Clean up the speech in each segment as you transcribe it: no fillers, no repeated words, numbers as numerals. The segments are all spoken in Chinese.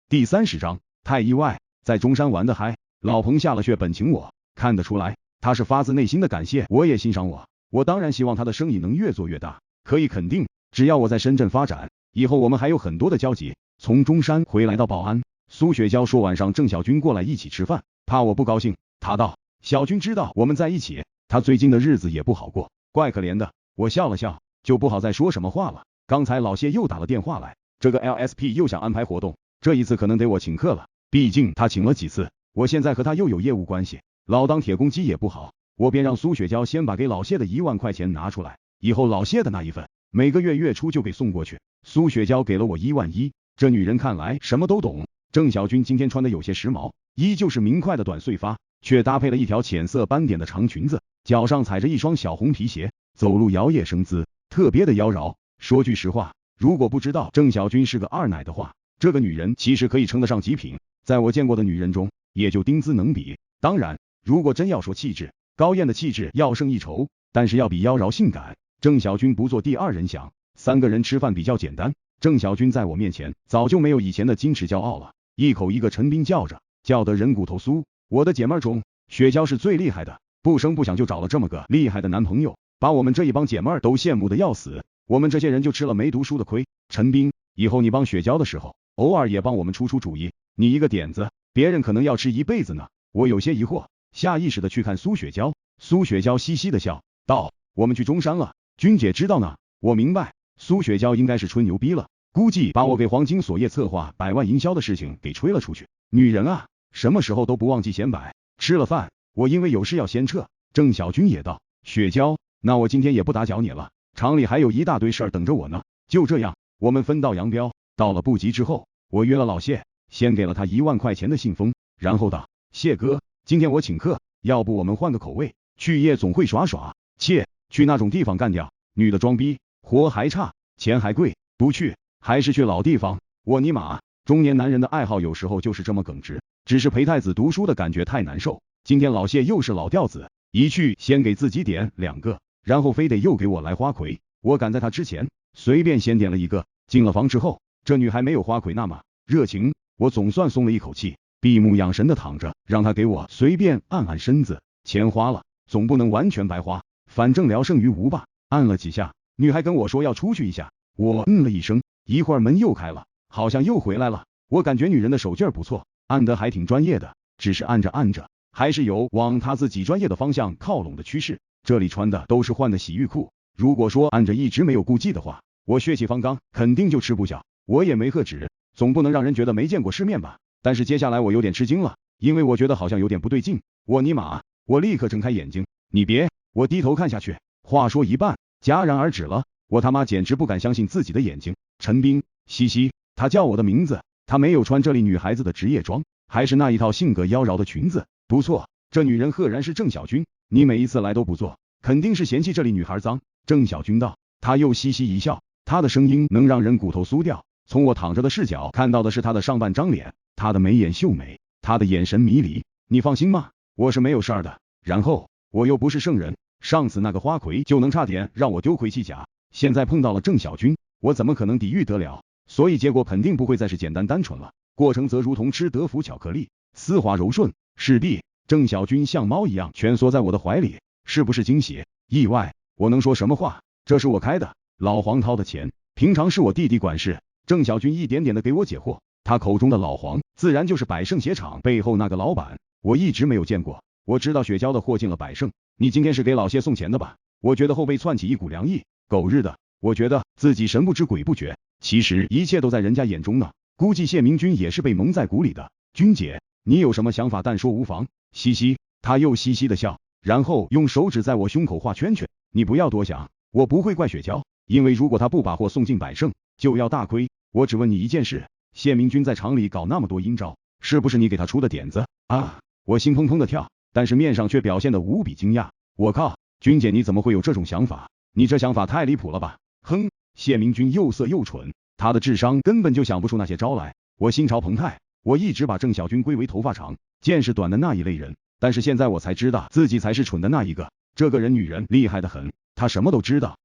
第30章，太意外，在中山玩的嗨，老彭下了血本请我，看得出来，他是发自内心的感谢我也欣赏我当然希望他的生意能越做越大，可以肯定，只要我在深圳发展，以后我们还有很多的交集。从中山回来到宝安，苏雪娇说晚上郑小军过来一起吃饭，怕我不高兴，他道，小军知道我们在一起，他最近的日子也不好过，怪可怜的。我笑了笑，就不好再说什么话了。刚才老谢又打了电话来，这个 LSP 又想安排活动，这一次可能得我请客了，毕竟他请了几次，我现在和他又有业务关系，老当铁公鸡也不好，我便让苏雪娇先把给老谢的1万块钱拿出来，以后老谢的那一份，每个月月初就给送过去。苏雪娇给了我1万1，这女人看来什么都懂。郑小军今天穿的有些时髦，依旧是明快的短碎发，却搭配了一条浅色斑点的长裙子，脚上踩着一双小红皮鞋，走路摇曳生姿，特别的妖娆。说句实话，如果不知道郑小军是个二奶的话，这个女人其实可以称得上极品，在我见过的女人中，也就丁姿能比。当然，如果真要说气质，高艳的气质要胜一筹，但是要比妖娆性感，郑小军不做第二人想。3个人吃饭比较简单，郑小军在我面前早就没有以前的矜持骄傲了，一口一个陈斌叫着，叫得人骨头酥。我的姐妹中，雪娇是最厉害的，不声不响就找了这么个厉害的男朋友，把我们这一帮姐妹儿都羡慕的要死。我们这些人就吃了没读书的亏。陈斌，以后你帮雪娇的时候，偶尔也帮我们出出主意，你一个点子，别人可能要吃一辈子呢。我有些疑惑，下意识的去看苏雪娇。苏雪娇嘻嘻的笑道，我们去中山了，君姐知道呢。我明白，苏雪娇应该是吹牛逼了，估计把我给黄金锁业策划100万营销的事情给吹了出去。女人啊，什么时候都不忘记显摆。吃了饭，我因为有事要先撤，郑小军也道，雪娇，那我今天也不打搅你了，厂里还有一大堆事儿等着我呢。就这样，我们分道扬镳。到了布吉之后，我约了老谢，先给了他1万块钱的信封，然后道，谢哥，今天我请客，要不我们换个口味，去夜总会耍耍，切，去那种地方干掉，女的装逼，活还差，钱还贵，不去，还是去老地方。我尼玛，中年男人的爱好有时候就是这么耿直，只是陪太子读书的感觉太难受。今天老谢又是老调子，一去先给自己点2个，然后非得又给我来花魁。我赶在他之前，随便先点了1个。进了房之后，这女还没有花魁那么热情，我总算松了一口气，闭目养神的躺着，让她给我随便按按身子。钱花了，总不能完全白花，反正聊胜于无吧。按了几下，女还跟我说要出去一下，我了一声，一会儿门又开了，好像又回来了。我感觉女人的手劲儿不错，按得还挺专业的，只是按着按着，还是有往她自己专业的方向靠拢的趋势。这里穿的都是换的洗浴裤，如果说按着一直没有顾忌的话，我血气方刚，肯定就吃不消。我也没喝止，总不能让人觉得没见过世面吧。但是接下来我有点吃惊了，因为我觉得好像有点不对劲。我尼玛，我立刻睁开眼睛，你别，我低头看下去，话说一半，戛然而止了。我他妈简直不敢相信自己的眼睛。陈斌，嘻嘻，他叫我的名字，他没有穿这里女孩子的职业装，还是那一套性格妖娆的裙子，不错，这女人赫然是郑小军。你每一次来都不做，肯定是嫌弃这里女孩脏。郑小军道，他又嘻嘻一笑，他的声音能让人骨头酥掉。从我躺着的视角看到的是他的上半张脸，他的眉眼秀美，他的眼神迷离。你放心吗？我是没有事儿的。然后我又不是圣人，上次那个花魁就能差点让我丢盔弃甲，现在碰到了郑小军，我怎么可能抵御得了？所以结果肯定不会再是简单单纯了，过程则如同吃德芙巧克力，丝滑柔顺。势必郑小军像猫一样蜷缩在我的怀里，是不是惊喜、意外？我能说什么话？这是我开的，老黄掏的钱，平常是我弟弟管事。郑小军一点点的给我解惑，他口中的老黄自然就是百盛鞋厂背后那个老板，我一直没有见过。我知道雪娇的货进了百盛，你今天是给老谢送钱的吧？我觉得后背窜起一股凉意，狗日的，我觉得自己神不知鬼不觉，其实一切都在人家眼中呢。估计谢明军也是被蒙在鼓里的。军姐，你有什么想法但说无妨。嘻嘻，他又嘻嘻的笑，然后用手指在我胸口画圈圈。你不要多想，我不会怪雪娇，因为如果他不把货送进百盛，就要大亏。我只问你一件事，谢明军在厂里搞那么多阴招，是不是你给他出的点子啊？我心砰砰的跳，但是面上却表现得无比惊讶。我靠，军姐你怎么会有这种想法？你这想法太离谱了吧？哼，谢明军又色又蠢，他的智商根本就想不出那些招来。我心潮澎湃，我一直把郑小军归为头发长、见识短的那一类人，但是现在我才知道自己才是蠢的那一个。这个人女人厉害得很，她什么都知道。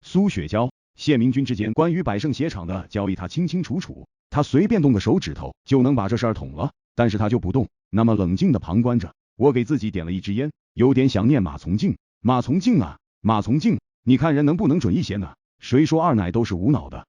苏雪娇，谢明君之间关于百胜鞋厂的交易他清清楚楚，他随便动个手指头就能把这事儿捅了，但是他就不动，那么冷静的旁观着。我给自己点了一支烟，有点想念马从敬。马从敬啊，马从敬，你看人能不能准一些呢？谁说二奶都是无脑的？